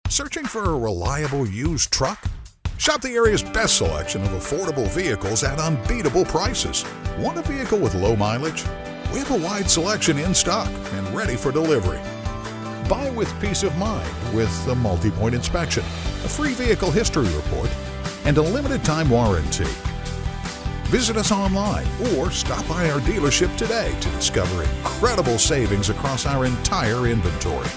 Searching for a reliable used truck? Shop the area's best selection of affordable vehicles at unbeatable prices. Want a vehicle with low mileage? We have a wide selection in stock and ready for delivery. Buy with peace of mind with a multi-point inspection, a free vehicle history report, and a limited-time warranty. Visit us online or stop by our dealership today to discover incredible savings across our entire inventory.